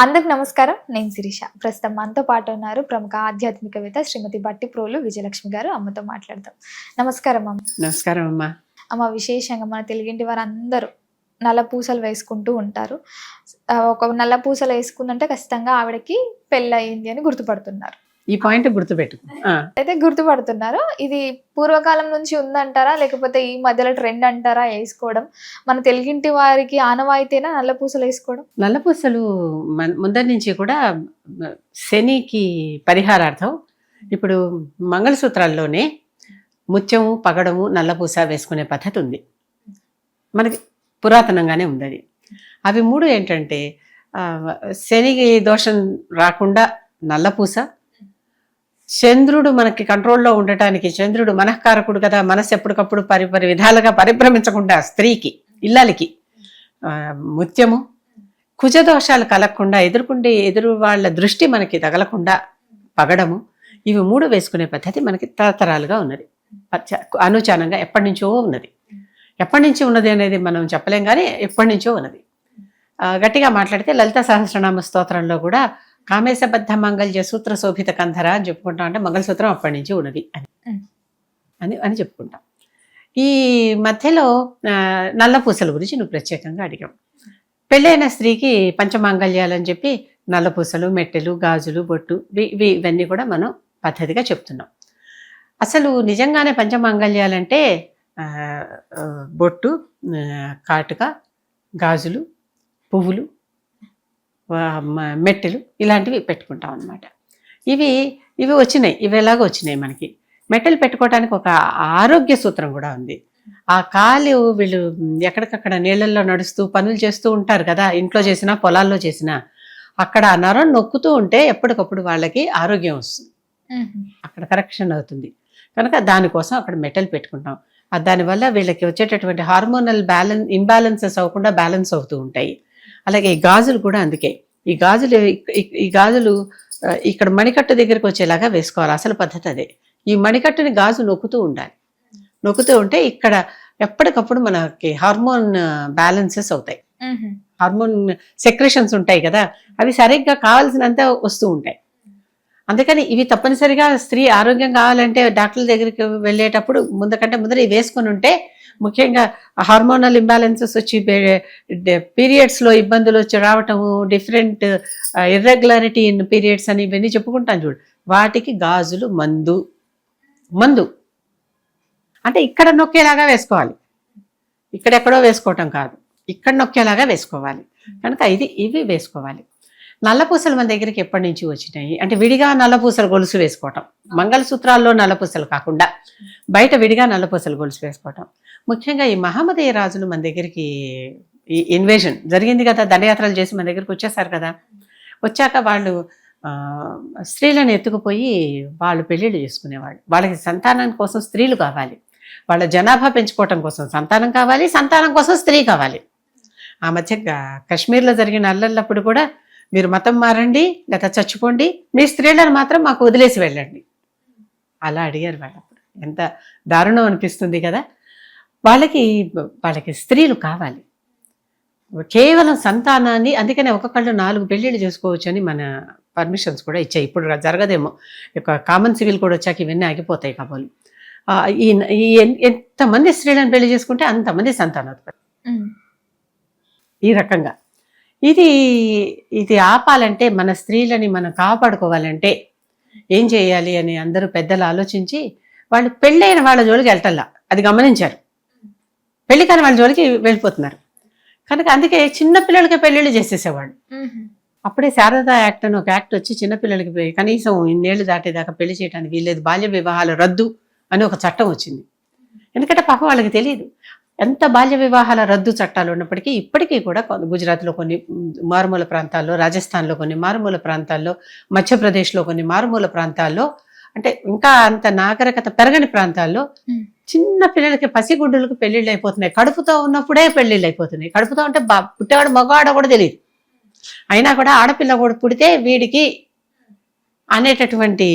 అందరికి నమస్కారం. నేను శిరీష. ప్రస్తుతం మనతో పాటు ఉన్నారు ప్రముఖ ఆధ్యాత్మికవేత్త శ్రీమతి బట్టి ప్రోలు విజయలక్ష్మి గారు. అమ్మతో మాట్లాడదాం. నమస్కారం అమ్మ. నమస్కారం అమ్మా. అమ్మ, విశేషంగా మన తెలుగింటి వారందరూ నల్ల పూసలు వేసుకుంటూ ఉంటారు. ఒక నల్ల పూసలు వేసుకుందంటే ఖచ్చితంగా ఆవిడకి పెళ్ళయింది అని గుర్తుపడుతున్నారు. ఈ పాయింట్ గుర్తుపెట్టుకో. అయితే గుర్తుపడుతున్నారు. ఇది పూర్వకాలం నుంచి ఉందంటారా, లేకపోతే ఈ మధ్యలో ట్రెండ్ అంటారా వేసుకోవడం? మన తెలుగింటి వారికి ఆనవాయితీనా నల్ల పూసలు వేసుకోవడం? నల్లపూసలు ముందరి నుంచి కూడా శనికి పరిహారార్థం. ఇప్పుడు మంగళసూత్రాల్లోనే ముత్యము, పగడము, నల్లపూస వేసుకునే పద్ధతి ఉంది. మనకి పురాతనంగానే ఉంది అది. అవి మూడు ఏంటంటే శనికి దోషం రాకుండా నల్లపూస, చంద్రుడు మనకి కంట్రోల్లో ఉండటానికి, చంద్రుడు మనఃకారకుడు కదా, మనసు ఎప్పటికప్పుడు పరి విధాలుగా పరిభ్రమించకుండా స్త్రీకి, ఇల్లాలికి ముత్యము, కుజదోషాలు కలగకుండా ఎదురు వాళ్ళ దృష్టి మనకి తగలకుండా పగడము, ఇవి మూడు వేసుకునే పద్ధతి మనకి తరతరాలుగా ఉన్నది. అనుచానంగా ఎప్పటి నుంచో ఉన్నది. ఎప్పటి నుంచి ఉన్నది అనేది మనం చెప్పలేం, కానీ ఎప్పటి నుంచో ఉన్నది. గట్టిగా మాట్లాడితే లలిత సహస్రనామ స్తోత్రంలో కూడా కామేశబద్ధ మంగళ్య సూత్ర శోభిత కంధర అని చెప్పుకుంటాం. అంటే మంగళసూత్రం అప్పటి నుంచి ఉన్నది అని చెప్పుకుంటాం. ఈ మధ్యలో నల్ల పూసల గురించి నువ్వు ప్రత్యేకంగా అడిగావు. పెళ్ళైన స్త్రీకి పంచమాంగళ్యాలని చెప్పి నల్ల పూసలు, మెట్టెలు, గాజులు, బొట్టు, ఇవన్నీ కూడా మనం పద్ధతిగా చెప్తున్నాం. అసలు నిజంగానే పంచమాంగళ్యాలంటే బొట్టు, కాటుక, గాజులు, పువ్వులు, మెట్టెలు ఇలాంటివి పెట్టుకుంటాం అన్నమాట. ఇవి వచ్చినాయి, ఇవి ఎలాగో వచ్చినాయి మనకి. మెట్టెలు పెట్టుకోవడానికి ఒక ఆరోగ్య సూత్రం కూడా ఉంది. ఆ కాలు వీళ్ళు ఎక్కడికక్కడ నీళ్ళల్లో నడుస్తూ పనులు చేస్తూ ఉంటారు కదా, ఇంట్లో చేసినా పొలాల్లో చేసినా, అక్కడ ఆ నరం నొక్కుతూ ఉంటే ఎప్పటికప్పుడు వాళ్ళకి ఆరోగ్యం వస్తుంది, అక్కడ కరెక్షన్ అవుతుంది. కనుక దానికోసం అక్కడ మెట్టెలు పెట్టుకుంటాం. దానివల్ల వీళ్ళకి వచ్చేటటువంటి హార్మోనల్ ఇంబ్యాలెన్సెస్ అవ్వకుండా బ్యాలెన్స్ అవుతూ ఉంటాయి. అలాగే ఈ గాజులు కూడా అందుకే. ఈ గాజులు ఇక్కడ మణికట్టు దగ్గరికి వచ్చేలాగా వేసుకోవాలి. అసలు పద్ధతి అదే. ఈ మణికట్టుని గాజు నొక్కుతూ ఉండాలి. నొక్కుతూ ఉంటే ఇక్కడ ఎప్పటికప్పుడు మనకి హార్మోన్ బ్యాలెన్సెస్ అవుతాయి. హార్మోన్ సెక్రెషన్స్ ఉంటాయి కదా, అవి సరిగ్గా కావాల్సినంత వస్తూ ఉంటాయి. అందుకని ఇవి తప్పనిసరిగా స్త్రీ ఆరోగ్యం కావాలంటే డాక్టర్ల దగ్గరికి వెళ్ళేటప్పుడు ముందర ఇవి వేసుకుని ఉంటే, ముఖ్యంగా హార్మోనల్ ఇంబ్యాలెన్సెస్ వచ్చి పీరియడ్స్లో ఇబ్బందులు వచ్చి రావటము, డిఫరెంట్ ఇర్రెగ్యులారిటీ ఇన్ పీరియడ్స్ అని ఇవన్నీ చెప్పుకుంటాను చూడు, వాటికి గాజులు మందు అంటే ఇక్కడ నొక్కేలాగా వేసుకోవాలి, ఇక్కడెక్కడో వేసుకోవటం కాదు, ఇక్కడ నొక్కేలాగా వేసుకోవాలి. కనుక ఇవి వేసుకోవాలి. నల్లపూసలు మన దగ్గరికి ఎప్పటి నుంచి వచ్చినాయి అంటే విడిగా నల్లపూసలు గొలుసు వేసుకోవటం, మంగళసూత్రాల్లో నల్లపూసలు కాకుండా బయట విడిగా నల్లపూసలు గొలుసు వేసుకోవటం. ముఖ్యంగా ఈ మహమ్మదీయ రాజులు మన దగ్గరికి ఈ ఇన్వేజన్ జరిగింది కదా, దండయాత్రలు చేసి మన దగ్గరికి వచ్చేసారు కదా. వచ్చాక వాళ్ళు స్త్రీలను ఎత్తుకుపోయి వాళ్ళు పెళ్ళిళ్ళు చేసుకునేవాళ్ళు. వాళ్ళకి సంతానం కోసం స్త్రీలు కావాలి, వాళ్ళ జనాభా పెంచుకోవటం కోసం సంతానం కావాలి, సంతానం కోసం స్త్రీ కావాలి. ఆ మధ్య కాశ్మీర్లో జరిగిన అల్లర్లప్పుడు కూడా మీరు మతం మారండి లేదా చచ్చిపోండి, మీ స్త్రీలను మాత్రం మాకు వదిలేసి వెళ్ళండి అలా అడిగారు వాళ్ళప్పుడు. ఎంత దారుణం అనిపిస్తుంది కదా. వాళ్ళకి స్త్రీలు కావాలి, కేవలం సంతానాన్ని. అందుకనే ఒక్కొక్కళ్ళు 4 పెళ్ళిళ్ళు చేసుకోవచ్చు అని మన పర్మిషన్స్ కూడా ఇచ్చాయి. ఇప్పుడు జరగదేమో, కామన్ సివిల్ కూడా వచ్చాక ఇవన్నీ ఆగిపోతాయి కాబోలు. ఎంతమంది స్త్రీలను పెళ్లి చేసుకుంటే అంతమంది సంతానోత్పత్తి. ఈ రకంగా ఇది ఆపాలంటే, మన స్త్రీలని మనం కాపాడుకోవాలంటే ఏం చేయాలి అని అందరూ పెద్దలు ఆలోచించి వాళ్ళు పెళ్ళైన వాళ్ళ జోలికి వెళ్ళటల్లా, అది గమనించారు. పెళ్లి కాని వాళ్ళ జోలికి వెళ్ళిపోతున్నారు. కనుక అందుకే చిన్నపిల్లలకి పెళ్ళిళ్ళు చేసేసేవాళ్ళు. అప్పుడే శారదా యాక్ట్ అని ఒక యాక్ట్ వచ్చి చిన్నపిల్లలకి కనీసం ఇన్నేళ్లు దాటేదాకా పెళ్లి చేయడానికి వీల్లేదు, బాల్య వివాహాలు రద్దు అని ఒక చట్టం వచ్చింది. ఎందుకంటే పాపం వాళ్ళకి తెలియదు. ఎంత బాల్య వివాహాల రద్దు చట్టాలు ఉన్నప్పటికీ ఇప్పటికీ కూడా గుజరాత్లో కొన్ని మారుమూల ప్రాంతాల్లో, రాజస్థాన్లో కొన్ని మారుమూల ప్రాంతాల్లో, మధ్యప్రదేశ్లో కొన్ని మారుమూల ప్రాంతాల్లో, అంటే ఇంకా అంత నాగరికత పెరగని ప్రాంతాల్లో చిన్న పిల్లలకి, పసిగుడ్డులకు పెళ్లిళ్ళు అయిపోతున్నాయి. కడుపుతో ఉన్నప్పుడే పెళ్లిళ్ళు అయిపోతున్నాయి. కడుపుతో అంటే పుట్టేవాడు మగవాడ కూడా తెలియదు, అయినా కూడా ఆడపిల్ల కూడా పుడితే వీడికి అనేటటువంటి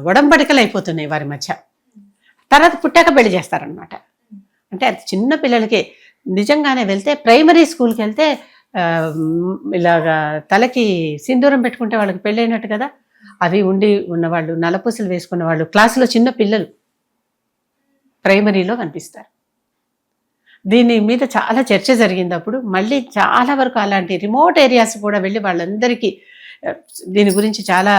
ఒడంబడికలు అయిపోతున్నాయి వారి మధ్య. తర్వాత పుట్టాక పెళ్లి చేస్తారనమాట. అంటే అది చిన్న పిల్లలకే. నిజంగానే వెళ్తే ప్రైమరీ స్కూల్కి వెళ్తే ఇలాగా తలకి సింధూరం పెట్టుకుంటే వాళ్ళకి పెళ్ళైనట్టు కదా, అవి ఉన్నవాళ్ళు, నల్లపూసలు వేసుకున్న వాళ్ళు క్లాసులో చిన్న పిల్లలు ప్రైమరీలో కనిపిస్తారు. దీని మీద చాలా చర్చ జరిగింది. అప్పుడు మళ్ళీ చాలా వరకు అలాంటి రిమోట్ ఏరియాస్ కూడా వెళ్ళి వాళ్ళందరికీ దీని గురించి చాలా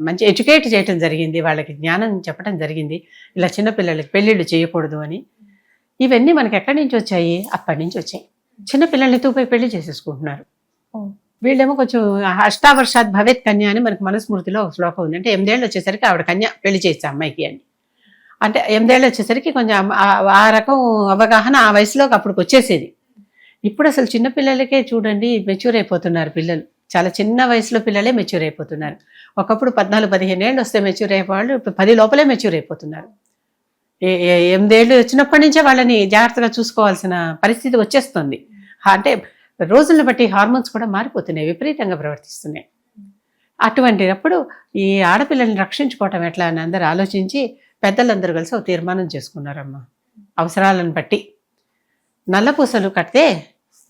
మంచి ఎడ్యుకేట్ చేయటం జరిగింది, వాళ్ళకి జ్ఞానం చెప్పడం జరిగింది, ఇలా చిన్నపిల్లలకి పెళ్ళిళ్ళు చేయకూడదు అని. ఇవన్నీ మనకి ఎక్కడి నుంచి వచ్చాయి? అప్పటి నుంచి వచ్చాయి. చిన్నపిల్లల్ని తూపై పెళ్లి చేసేసుకుంటున్నారు. వీళ్ళేమో కొంచెం అష్టావర్షాత్ భవేత్ కన్య అని మనకి మనుస్మృతిలో ఒక శ్లోకం ఉంది. అంటే 8 ఏళ్ళు వచ్చేసరికి ఆవిడ కన్య పెళ్లి చేస్తే అమ్మాయికి అని. అంటే 8 ఏళ్ళు వచ్చేసరికి కొంచెం ఆ రకం అవగాహన ఆ వయసులోకి అప్పటికి వచ్చేసేది. ఇప్పుడు అసలు చిన్నపిల్లలకే చూడండి మెచ్యూర్ అయిపోతున్నారు పిల్లలు. చాలా చిన్న వయసులో పిల్లలే మెచ్యూర్ అయిపోతున్నారు. ఒకప్పుడు 14-15 ఏళ్ళు వస్తే మెచ్యూర్ అయ్యేవాళ్ళు ఇప్పుడు 10 లోపలే మెచ్యూర్ అయిపోతున్నారు. 8 ఏళ్ళు వచ్చినప్పటి నుంచే వాళ్ళని జాగ్రత్తగా చూసుకోవాల్సిన పరిస్థితి వచ్చేస్తుంది. అంటే రోజులను బట్టి హార్మోన్స్ కూడా మారిపోతున్నాయి, విపరీతంగా ప్రవర్తిస్తున్నాయి. అటువంటిప్పుడు ఈ ఆడపిల్లల్ని రక్షించుకోవటం ఎట్లా అని అందరూ ఆలోచించి పెద్దలందరూ కలిసి ఒక తీర్మానం చేసుకున్నారమ్మా. అవసరాలను బట్టి నల్లపూసలు కడితే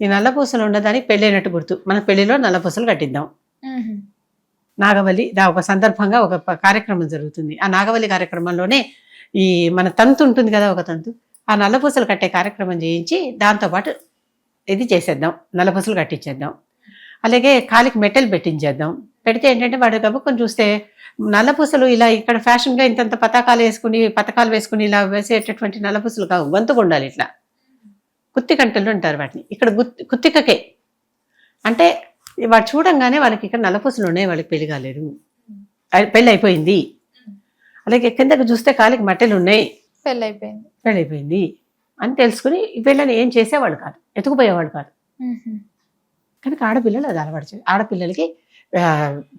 ఈ నల్లపూసలు ఉండదానికి పెళ్ళైనట్టు గుర్తు, మన పెళ్లిలో నల్లపూసలు కట్టిద్దాం. నాగవల్లి ఒక సందర్భంగా ఒక కార్యక్రమం జరుగుతుంది. ఆ నాగవల్లి కార్యక్రమంలోనే ఈ మన తంతు ఉంటుంది కదా, ఒక తంతు, ఆ నల్లపూసలు కట్టే కార్యక్రమం చేయించి దాంతోపాటు ఇది చేసేద్దాం, నల్లపూసలు కట్టించేద్దాం. అలాగే కాలికి మెట్టెలు పెట్టించేద్దాం. పెడితే ఏంటంటే వాడు గబుకొని చూస్తే నల్లపూసలు ఇలా ఇక్కడ ఫ్యాషన్గా ఇంతంత పతకాలు వేసుకుని ఇలా వేసేటటువంటి నల్లపూసలు కావు, గొంతుకు ఉండాలి ఇట్లా కుత్తి కంటలు అంటారు వాటిని. ఇక్కడ కుత్తికకే అంటే వాడు చూడంగానే వాళ్ళకి ఇక్కడ నల్లపూసలు ఉన్నాయి, వాళ్ళకి పెళ్లి కాలేదు, పెళ్ళి అయిపోయింది. అలాగే కిందకి చూస్తే కాలికి మట్టెలు ఉన్నాయి, పెళ్ళైపోయింది అని తెలుసుకుని వీళ్ళని ఏం చేసేవాళ్ళు కాదు, ఎత్తుకుపోయేవాళ్ళు కాదు. కనుక ఆడపిల్లలు అది అలవాటు. ఆడపిల్లలకి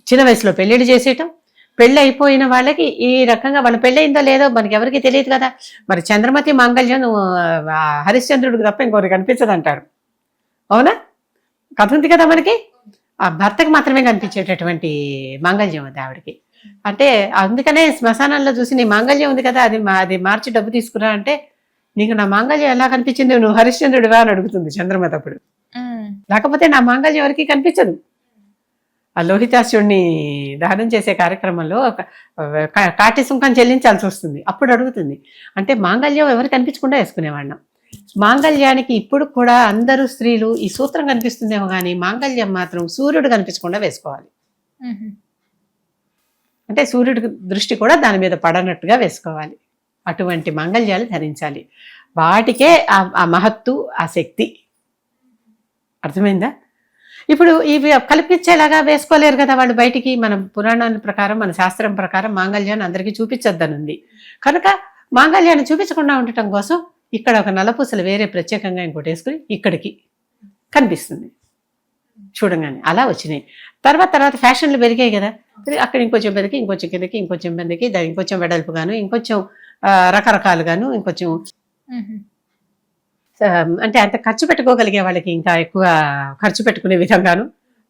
చిన్న వయసులో పెళ్ళిళ్ళు చేసేయటం, పెళ్ళి అయిపోయిన వాళ్ళకి ఈ రకంగా వాళ్ళ పెళ్ళయిందో లేదో మనకి ఎవరికి తెలియదు కదా. మరి చంద్రమతి మాంగళ్యం హరిశ్చంద్రుడికి తప్ప ఇంకొకరికి కనిపించదు అంటారు, అవునా? కథ ఉంది కదా మనకి. ఆ భర్తకి మాత్రమే కనిపించేటటువంటి మాంగళ్యం అది ఆవిడకి. అంటే అందుకనే శ్మశానంలో చూసి నీ మాంగళ్యం ఉంది కదా, అది మార్చి డబ్బు తీసుకురా అంటే, నీకు నా మాంగళ్యం ఎలా కనిపించింది, నువ్వు హరిశ్చంద్రుడివా అని అడుగుతుంది చంద్రమతి అప్పుడు. లేకపోతే నా మాంగళ్యం ఎవరికి కనిపించదు. ఆ లోహితాసుడిని దహనం చేసే కార్యక్రమంలో కాటి సుంకం చెల్లించాల్సి వస్తుంది. అప్పుడు అడుగుతుంది, అంటే మాంగళ్యం ఎవరు కనిపించకుండా వేసుకునేవాళ్ళం. మాంగళ్యానికి ఇప్పుడు కూడా అందరూ స్త్రీలు ఈ సూత్రం కనిపిస్తుందేమో కానీ మాంగళ్యం మాత్రం సూర్యుడు కనిపించకుండా వేసుకోవాలి. అంటే సూర్యుడి దృష్టి కూడా దాని మీద పడనట్టుగా వేసుకోవాలి. అటువంటి మాంగళ్యాలు ధరించాలి. వాటికే ఆ మహత్తు, ఆ శక్తి. అర్థమైందా? ఇప్పుడు ఇవి కల్పించేలాగా వేసుకోలేరు కదా వాళ్ళు బయటికి. మన పురాణాల ప్రకారం, మన శాస్త్రం ప్రకారం మాంగళ్యాన్ని అందరికీ చూపించొద్దని ఉంది. కనుక మాంగళ్యాన్ని చూపించకుండా ఉండటం కోసం ఇక్కడ ఒక నల్లపూసలు వేరే ప్రత్యేకంగా ఇంకోటి వేసుకుని ఇక్కడికి కనిపిస్తుంది చూడంగానే. అలా వచ్చినాయి. తర్వాత ఫ్యాషన్లు పెరిగాయి కదా, అక్కడ ఇంకొంచెం పెరిగి ఇంకొంచెం కిందకి, ఇంకొంచెం పెద్దకి, దాని ఇంకొంచెం వెడల్పుగాను, ఇంకొంచెం రకరకాలుగాను, ఇంకొంచెం అంటే అంత ఖర్చు పెట్టుకోగలిగే వాళ్ళకి ఇంకా ఎక్కువ ఖర్చు పెట్టుకునే విధంగాను,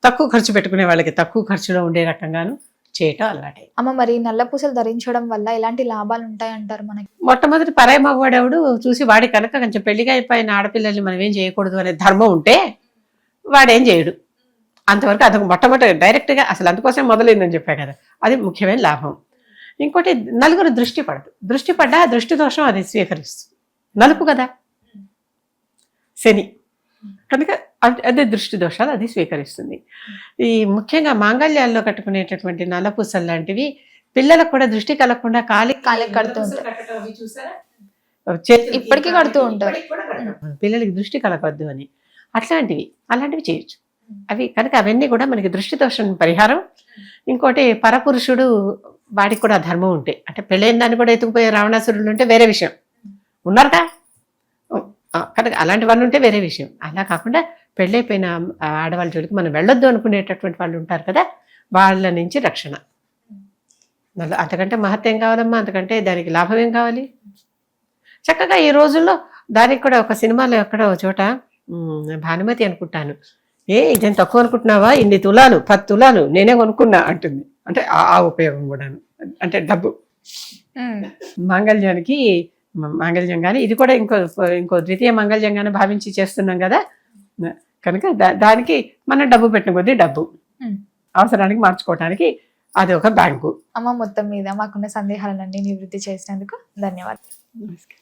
తక్కువ ఖర్చు పెట్టుకునే వాళ్ళకి తక్కువ ఖర్చులో ఉండే రకంగాను చేయటం అలవాటే. అమ్మ, మరి నల్లపూసలు ధరించడం వల్ల ఎలాంటి లాభాలు ఉంటాయంటారు మనకి? మొట్టమొదటి పరాయి మగవాడెవడు చూసి వాడి కనుక కొంచెం పెళ్లిగా అయిపోయిన ఆడపిల్లల్ని మనం ఏం చేయకూడదు అనే ధర్మం ఉంటే వాడేం చేయడు. అంతవరకు అదొక మొట్టమొదటి డైరెక్ట్గా అసలు అందుకోసం మొదలైందని చెప్పా కదా, అది ముఖ్యమైన లాభం. ఇంకోటి నలుగురు దృష్టి పడదు. దృష్టి పడ్డా దృష్టి దోషం అది స్వీకరిస్తుంది. నలుపు కదా శని, కనుక అదే దృష్టి దోషాలు అది స్వీకరిస్తుంది. ఈ ముఖ్యంగా మాంగళ్యాల్లో కట్టుకునేటటువంటి నల్లపూసలు లాంటివి పిల్లలకు కూడా దృష్టి కలగకుండా కాలికి కడుతూ ఉంటారు, ఇప్పటికీ కడుతూ ఉంటారు. పిల్లలకి దృష్టి కలగవద్దు అని అలాంటివి చేయొచ్చు అవి. కనుక అవన్నీ కూడా మనకి దృష్టి దోషం పరిహారం. ఇంకోటి పరపురుషుడు, వాడికి కూడా ధర్మం ఉంటే, అంటే పెళ్ళైన దాన్ని కూడా ఎత్తుకుపోయే రావణాసురుడు ఉంటే వేరే విషయం, ఉన్నారుగా. కనుక అలాంటి వాళ్ళు ఉంటే వేరే విషయం. అలా కాకుండా పెళ్ళైపోయిన ఆడవాళ్ళ జోలికి మనం వెళ్ళొద్దు అనుకునేటటువంటి వాళ్ళు ఉంటారు కదా, వాళ్ళ నుంచి రక్షణ. అంతకంటే మహత్యం కావాలమ్మా, అంతకంటే దానికి లాభం ఏం కావాలి? చక్కగా ఈ రోజుల్లో దానికి కూడా ఒక సినిమాలో ఎక్కడో చోట భానుమతి అనుకుంటాను, ఇదేం తక్కువ అనుకుంటున్నావా, 10 తులాలు నేనే కొనుక్కున్నా అంటుంది. అంటే ఆ ఉపయోగం కూడాను, అంటే డబ్బు. మాంగళ్యం కానీ ఇది కూడా ఇంకో ద్వితీయ మాంగళ్యంగానే భావించి చేస్తున్నాం కదా. కనుక దానికి మనం డబ్బు పెట్టిన కొద్దీ డబ్బు ఉమ్. అవసరానికి మార్చుకోవడానికి అది ఒక బ్యాంకు. అమ్మ, మొత్తం మీద మాకున్న సందేహాలన్నీ నివృత్తి చేసినందుకు ధన్యవాదాలు.